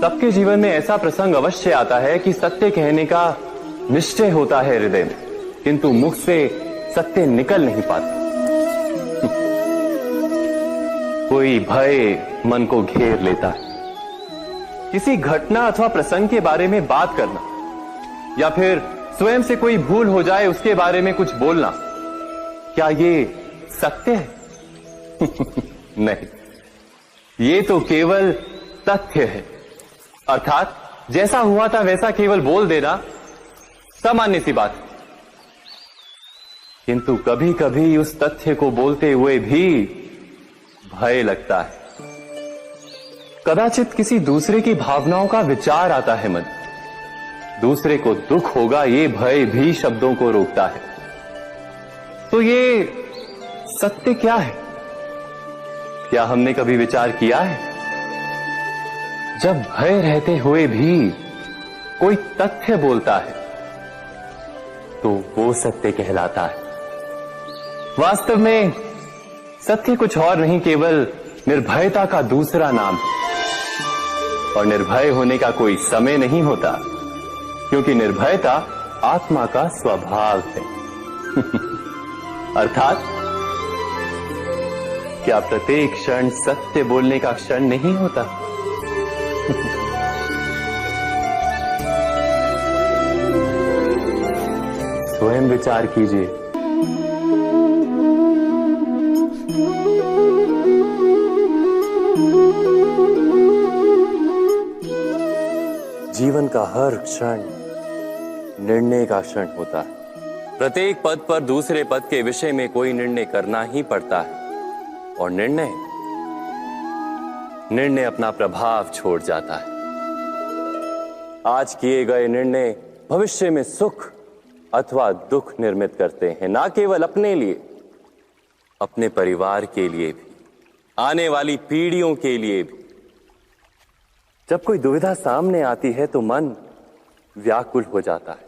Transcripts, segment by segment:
सबके जीवन में ऐसा प्रसंग अवश्य आता है कि सत्य कहने का निश्चय होता है हृदय में, किंतु मुख से सत्य निकल नहीं पाता। कोई भय मन को घेर लेता है। किसी घटना अथवा प्रसंग के बारे में बात करना या फिर स्वयं से कोई भूल हो जाए उसके बारे में कुछ बोलना, क्या ये सत्य है? नहीं, ये तो केवल तथ्य है। अर्थात जैसा हुआ था वैसा केवल बोल देना सामान्य सी बात है। किंतु कभी कभी उस तथ्य को बोलते हुए भी भय लगता है। कदाचित किसी दूसरे की भावनाओं का विचार आता है मन, दूसरे को दुख होगा ये भय भी शब्दों को रोकता है। तो ये सत्य क्या है? क्या हमने कभी विचार किया है? जब भय रहते हुए भी कोई तथ्य बोलता है तो वो सत्य कहलाता है। वास्तव में सत्य कुछ और नहीं, केवल निर्भयता का दूसरा नाम है। और निर्भय होने का कोई समय नहीं होता, क्योंकि निर्भयता आत्मा का स्वभाव है। अर्थात क्या प्रत्येक क्षण सत्य बोलने का क्षण नहीं होता? स्वयं विचार कीजिए। जीवन का हर क्षण निर्णय का क्षण होता है। प्रत्येक पद पर दूसरे पद के विषय में कोई निर्णय करना ही पड़ता है, और निर्णय अपना प्रभाव छोड़ जाता है। आज किए गए निर्णय भविष्य में सुख अथवा दुख निर्मित करते हैं, ना केवल अपने लिए, अपने परिवार के लिए भी, आने वाली पीढ़ियों के लिए भी। जब कोई दुविधा सामने आती है तो मन व्याकुल हो जाता है,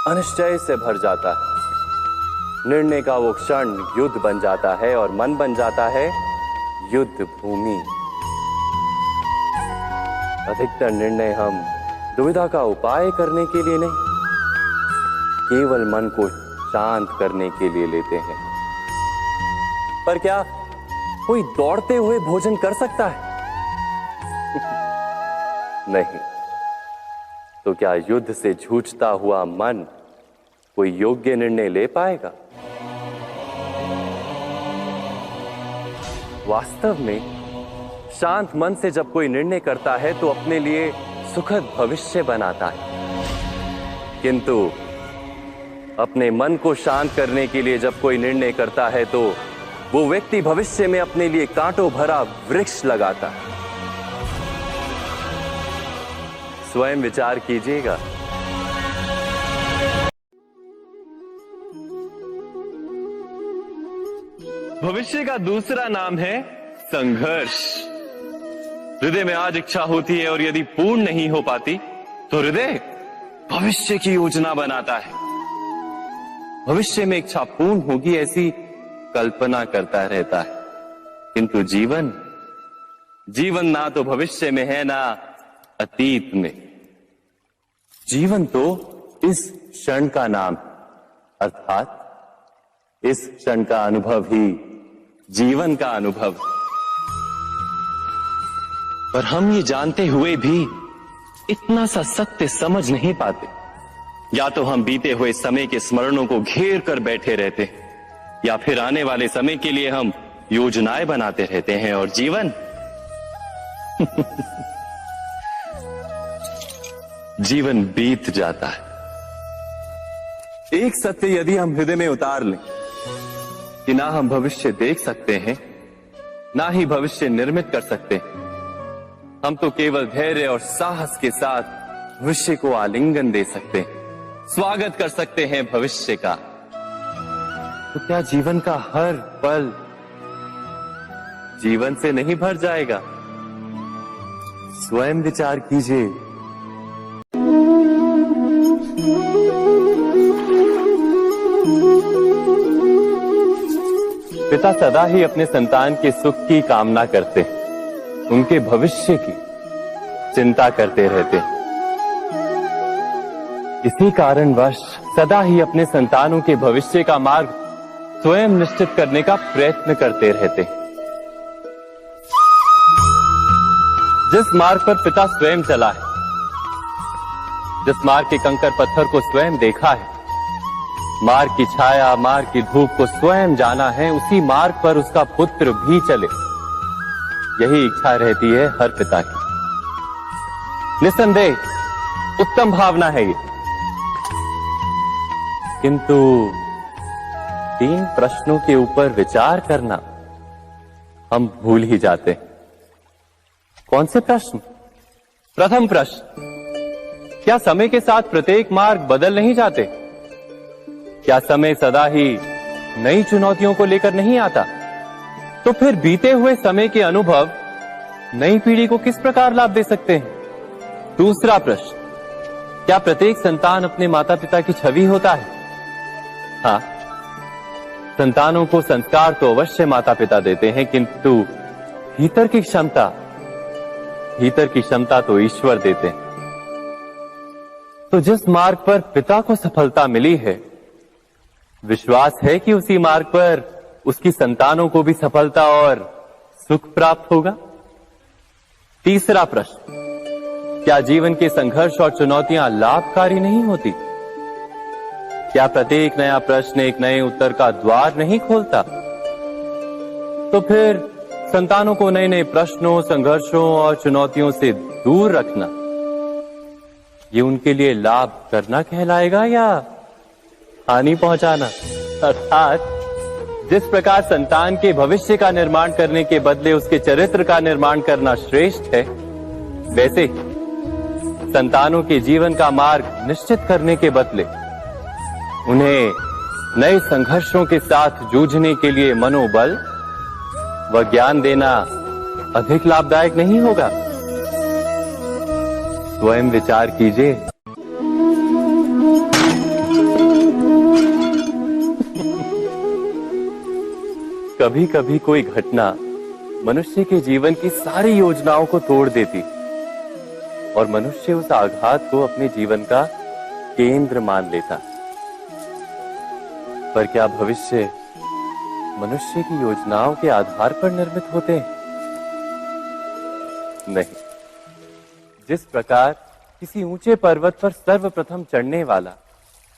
अनिश्चय से भर जाता है। निर्णय का वो क्षण युद्ध बन जाता है और मन बन जाता है युद्ध भूमि। अधिकतर निर्णय हम दुविधा का उपाय करने के लिए नहीं, केवल मन को शांत करने के लिए लेते हैं। पर क्या कोई दौड़ते हुए भोजन कर सकता है? नहीं। तो क्या युद्ध से जूझता हुआ मन कोई योग्य निर्णय ले पाएगा? वास्तव में शांत मन से जब कोई निर्णय करता है तो अपने लिए सुखद भविष्य बनाता है। किंतु अपने मन को शांत करने के लिए जब कोई निर्णय करता है तो वो व्यक्ति भविष्य में अपने लिए कांटों भरा वृक्ष लगाता है। स्वयं विचार कीजिएगा। भविष्य का दूसरा नाम है संघर्ष। हृदय में आज इच्छा होती है और यदि पूर्ण नहीं हो पाती तो हृदय भविष्य की योजना बनाता है। भविष्य में इच्छा पूर्ण होगी ऐसी कल्पना करता रहता है। किंतु जीवन ना तो भविष्य में है ना अतीत में। जीवन तो इस क्षण का नाम है, अर्थात इस क्षण का अनुभव ही जीवन का अनुभव। पर हम ये जानते हुए भी इतना सा सत्य समझ नहीं पाते। या तो हम बीते हुए समय के स्मरणों को घेर कर बैठे रहते हैं, या फिर आने वाले समय के लिए हम योजनाएं बनाते रहते हैं। और जीवन जीवन बीत जाता है। एक सत्य यदि हम हृदय में उतार लें कि ना हम भविष्य देख सकते हैं, ना ही भविष्य निर्मित कर सकते हैं, हम तो केवल धैर्य और साहस के साथ भविष्य को आलिंगन दे सकते हैं, स्वागत कर सकते हैं भविष्य का। तो क्या जीवन का हर पल जीवन से नहीं भर जाएगा? स्वयं विचार कीजिए। पिता सदा ही अपने संतान के सुख की कामना करते हैं, उनके भविष्य की। चिंता करते रहते हैं। इसी कारणवश सदा ही अपने संतानों के भविष्य का मार्ग स्वयं निश्चित करने का प्रयत्न करते रहते हैं। जिस मार्ग पर पिता स्वयं चला है, जिस मार्ग के कंकर पत्थर को स्वयं देखा है, मार्ग की छाया, मार्ग की धूप को स्वयं जाना है, उसी मार्ग पर उसका पुत्र भी चले, यही इच्छा रहती है हर पिता की। निस्संदेह उत्तम भावना है ये, किंतु 3 प्रश्नों के ऊपर विचार करना हम भूल ही जाते हैं। कौन से प्रश्न? प्रथम प्रश्न, क्या समय के साथ प्रत्येक मार्ग बदल नहीं जाते? क्या समय सदा ही नई चुनौतियों को लेकर नहीं आता? तो फिर बीते हुए समय के अनुभव नई पीढ़ी को किस प्रकार लाभ दे सकते हैं? दूसरा प्रश्न, क्या प्रत्येक संतान अपने माता पिता की छवि होता है? हाँ, संतानों को संस्कार तो अवश्य माता पिता देते हैं, किंतु भीतर की क्षमता तो ईश्वर देते हैं। तो जिस मार्ग पर पिता को सफलता मिली है, विश्वास है कि उसी मार्ग पर उसकी संतानों को भी सफलता और सुख प्राप्त होगा। तीसरा प्रश्न, क्या जीवन के संघर्ष और चुनौतियां लाभकारी नहीं होती? क्या प्रत्येक नया प्रश्न एक नए उत्तर का द्वार नहीं खोलता? तो फिर संतानों को नए नए प्रश्नों, संघर्षों और चुनौतियों से दूर रखना, ये उनके लिए लाभ करना कहलाएगा या हानि पहुंचाना? अर्थात जिस प्रकार संतान के भविष्य का निर्माण करने के बदले उसके चरित्र का निर्माण करना श्रेष्ठ है, वैसे ही संतानों के जीवन का मार्ग निश्चित करने के बदले उन्हें नए संघर्षों के साथ जूझने के लिए मनोबल व ज्ञान देना अधिक लाभदायक नहीं होगा? स्वयं विचार कीजिए। कभी कभी कोई घटना मनुष्य के जीवन की सारी योजनाओं को तोड़ देती और मनुष्य उस आघात को अपने जीवन का केंद्र मान लेता। पर क्या भविष्य मनुष्य की योजनाओं के आधार पर निर्मित होते हैं? नहीं। जिस प्रकार किसी ऊंचे पर्वत पर सर्वप्रथम चढ़ने वाला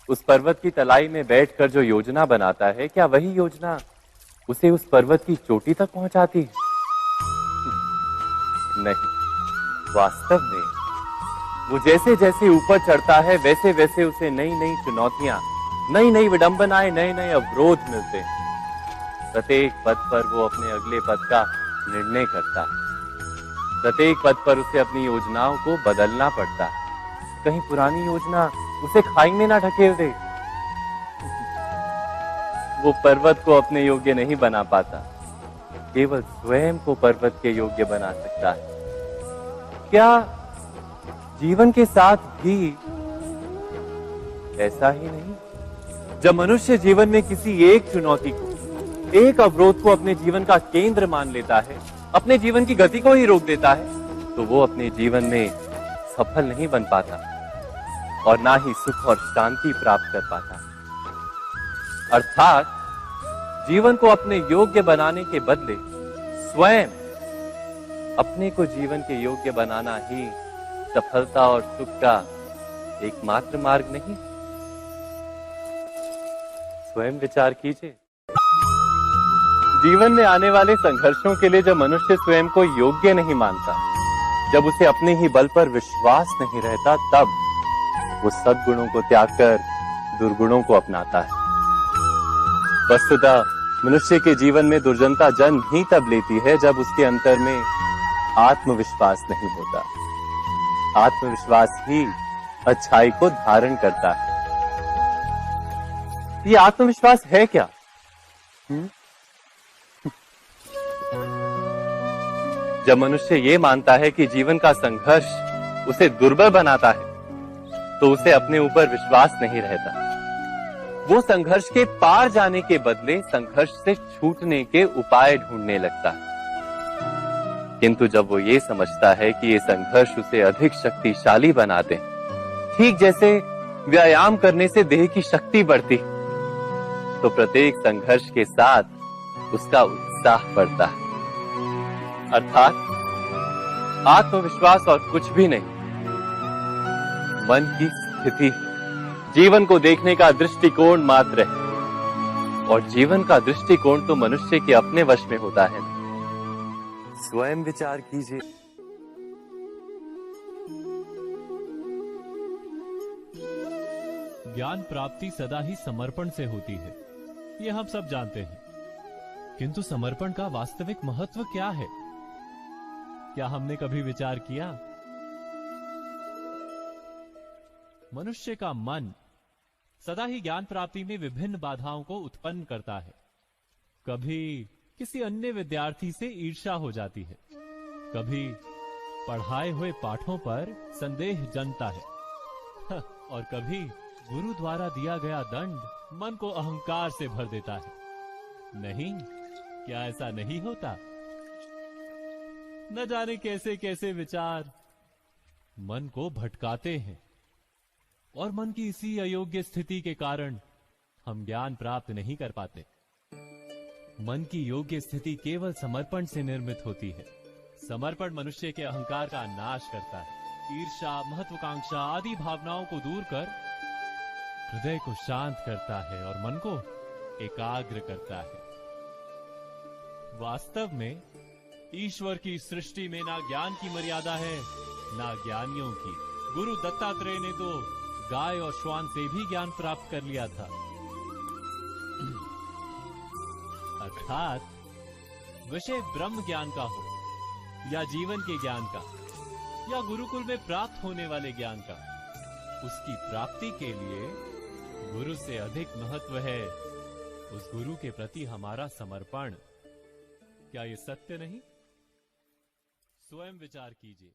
उस पर्वत की तलाई में बैठकर जो योजना बनाता है, क्या वही योजना उसे उस पर्वत की चोटी तक पहुंचाती है? नहीं। वास्तव में वो जैसे जैसे ऊपर चढ़ता है, वैसे वैसे उसे नई नई चुनौतियां, नई नई विडंबनाएं, नए नए अवरोध मिलते हैं। प्रत्येक पद पर वो अपने अगले पद का निर्णय करता है। प्रत्येक पद पर उसे अपनी योजनाओं को बदलना पड़ता है। कहीं पुरानी योजना उसे खाई में ना ढकेल दे। वो पर्वत को अपने योग्य नहीं बना पाता, केवल स्वयं को पर्वत के योग्य बना सकता है। क्या जीवन के साथ भी ऐसा ही नहीं? जब मनुष्य जीवन में किसी एक चुनौती को, एक अवरोध को अपने जीवन का केंद्र मान लेता है, अपने जीवन की गति को ही रोक देता है, तो वो अपने जीवन में सफल नहीं बन पाता और ना ही सुख और शांति प्राप्त कर पाता। अर्थात जीवन को अपने योग्य बनाने के बदले स्वयं अपने को जीवन के योग्य बनाना ही सफलता और सुख का एकमात्र मार्ग नहीं। स्वयं विचार कीजिए। जीवन में आने वाले संघर्षों के लिए जब मनुष्य स्वयं को योग्य नहीं मानता, जब उसे अपने ही बल पर विश्वास नहीं रहता, तब वो सद्गुणों को त्याग कर दुर्गुणों को अपनाता है। वस्तुतः मनुष्य के जीवन में दुर्जनता जन्म ही तब लेती है जब उसके अंतर में आत्मविश्वास नहीं होता। आत्मविश्वास ही अच्छाई को धारण करता है। ये आत्मविश्वास है क्या? जब मनुष्य ये मानता है कि जीवन का संघर्ष उसे दुर्बल बनाता है, तो उसे अपने ऊपर विश्वास नहीं रहता। वो संघर्ष के पार जाने के बदले संघर्ष से छूटने के उपाय ढूंढने लगता है। किंतु जब वो ये समझता है कि ये संघर्ष उसे अधिक शक्तिशाली बनाते हैं, ठीक जैसे व्यायाम करने से देह की शक्ति बढ़ती, तो प्रत्येक संघर्ष के साथ उसका उत्साह बढ़ता है। अर्थात आत्मविश्वास और कुछ भी नहीं, मन की स्थिति, जीवन को देखने का दृष्टिकोण मात्र है। और जीवन का दृष्टिकोण तो मनुष्य के अपने वश में होता है। स्वयं विचार कीजिए। ज्ञान प्राप्ति सदा ही समर्पण से होती है, ये हम सब जानते हैं। किंतु समर्पण का वास्तविक महत्व क्या है? क्या हमने कभी विचार किया? मनुष्य का मन सदा ही ज्ञान प्राप्ति में विभिन्न बाधाओं को उत्पन्न करता है। कभी किसी अन्य विद्यार्थी से ईर्ष्या हो जाती है, कभी पढ़ाए हुए पाठों पर संदेह जन्मता है और कभी गुरु द्वारा दिया गया दंड मन को अहंकार से भर देता है। नहीं, क्या ऐसा नहीं होता? न जाने कैसे कैसे विचार मन को भटकाते हैं और मन की इसी अयोग्य स्थिति के कारण हम ज्ञान प्राप्त नहीं कर पाते। मन की योग्य स्थिति केवल समर्पण से निर्मित होती है। समर्पण मनुष्य के अहंकार का नाश करता है। ईर्ष्या, महत्वाकांक्षा आदि भावनाओं को दूर कर हृदय को शांत करता है और मन को एकाग्र करता है। वास्तव में ईश्वर की सृष्टि में ना ज्ञान की मर्यादा है, ना ज्ञानियों की। गुरु दत्तात्रेय ने तो गाय और श्वान से भी ज्ञान प्राप्त कर लिया था। अर्थात विषय ब्रह्म ज्ञान का हो या जीवन के ज्ञान का या गुरुकुल में प्राप्त होने वाले ज्ञान का, उसकी प्राप्ति के लिए गुरु से अधिक महत्व है उस गुरु के प्रति हमारा समर्पण। क्या ये सत्य नहीं? स्वयं विचार कीजिए।